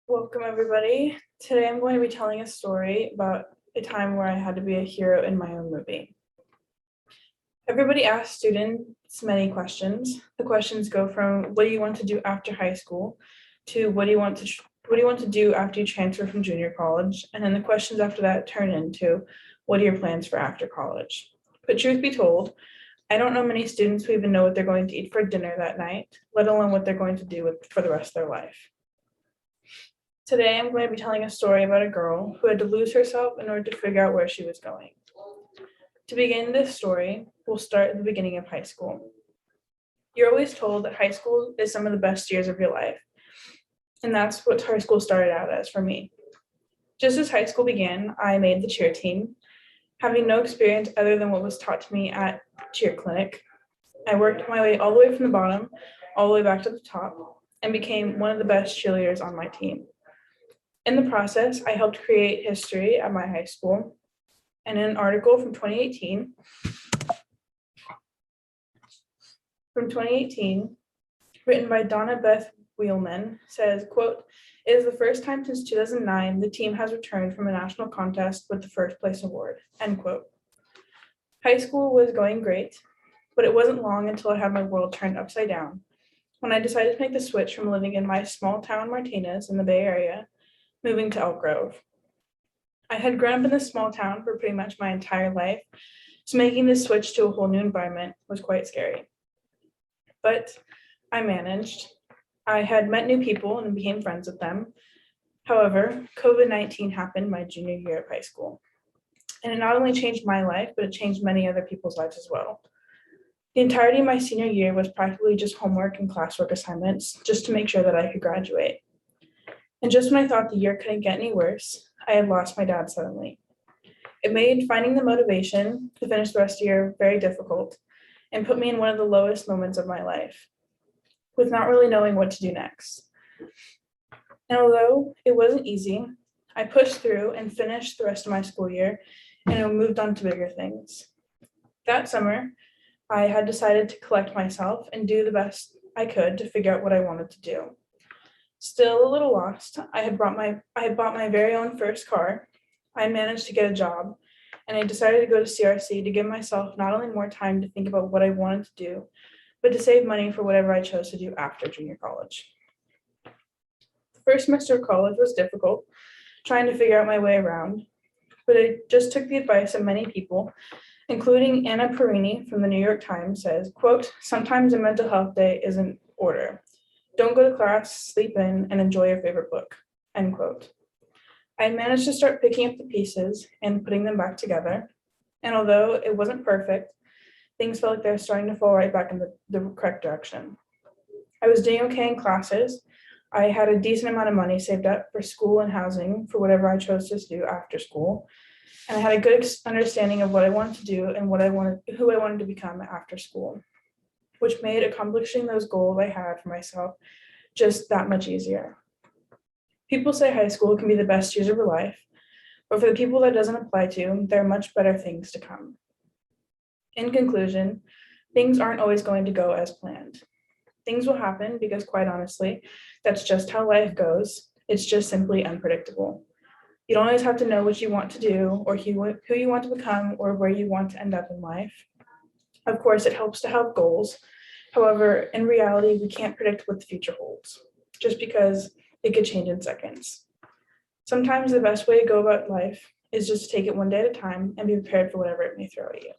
Welcome, everybody. Today I'm going to be telling a story about a time where I had to be a hero in my own movie. Everybody asks students many questions. The questions go from what do you want to do after high school to what do you want to do after you transfer from junior college, and then the questions after that turn into what are your plans for after college. But truth be told, I don't know many students who even know what they're going to eat for dinner that night, let alone what they're going to do for the rest of their life. Today, I'm going to be telling a story about a girl who had to lose herself in order to figure out where she was going. To begin this story, we'll start at the beginning of high school. You're always told that high school is some of the best years of your life, and that's what high school started out as for me. Just as high school began, I made the cheer team. Having no experience other than what was taught to me at cheer clinic, I worked my way all the way from the bottom, all the way back to the top, and became one of the best cheerleaders on my team. In the process, I helped create history at my high school, and in an article from 2018, written by Donna Beth Wheelman, says, quote, "It is the first time since 2009 the team has returned from a national contest with the first place award," end quote. High school was going great, but it wasn't long until I had my world turned upside down when I decided to make the switch from living in my small town Martinez in the Bay Area moving to Elk Grove. I had grown up in this small town for pretty much my entire life, so making this switch to a whole new environment was quite scary. But I managed. I had met new people and became friends with them. However, COVID-19 happened my junior year of high school. And it not only changed my life, but it changed many other people's lives as well. The entirety of my senior year was practically just homework and classwork assignments just to make sure that I could graduate. And just when I thought the year couldn't get any worse, I had lost my dad suddenly. It made finding the motivation to finish the rest of the year very difficult and put me in one of the lowest moments of my life, with not really knowing what to do next. And although it wasn't easy, I pushed through and finished the rest of my school year and moved on to bigger things. That summer, I had decided to collect myself and do the best I could to figure out what I wanted to do. Still a little lost, I had bought my very own first car. I managed to get a job, and I decided to go to CRC to give myself not only more time to think about what I wanted to do, but to save money for whatever I chose to do after junior college. The first semester of college was difficult, trying to figure out my way around, but I just took the advice of many people, including Anna Perini from the New York Times says, quote, "Sometimes a mental health day is in order. Don't go to class, sleep in, and enjoy your favorite book," end quote. I managed to start picking up the pieces and putting them back together. And although it wasn't perfect, things felt like they were starting to fall right back in the correct direction. I was doing okay in classes. I had a decent amount of money saved up for school and housing for whatever I chose to do after school. And I had a good understanding of what I wanted to do and who I wanted to become after school, which made accomplishing those goals I had for myself just that much easier. People say high school can be the best years of your life, but for the people that doesn't apply to, there are much better things to come. In conclusion, things aren't always going to go as planned. Things will happen because, quite honestly, that's just how life goes. It's just simply unpredictable. You don't always have to know what you want to do or who you want to become or where you want to end up in life. Of course, it helps to have goals. However, in reality, we can't predict what the future holds, just because it could change in seconds. Sometimes the best way to go about life is just to take it one day at a time and be prepared for whatever it may throw at you.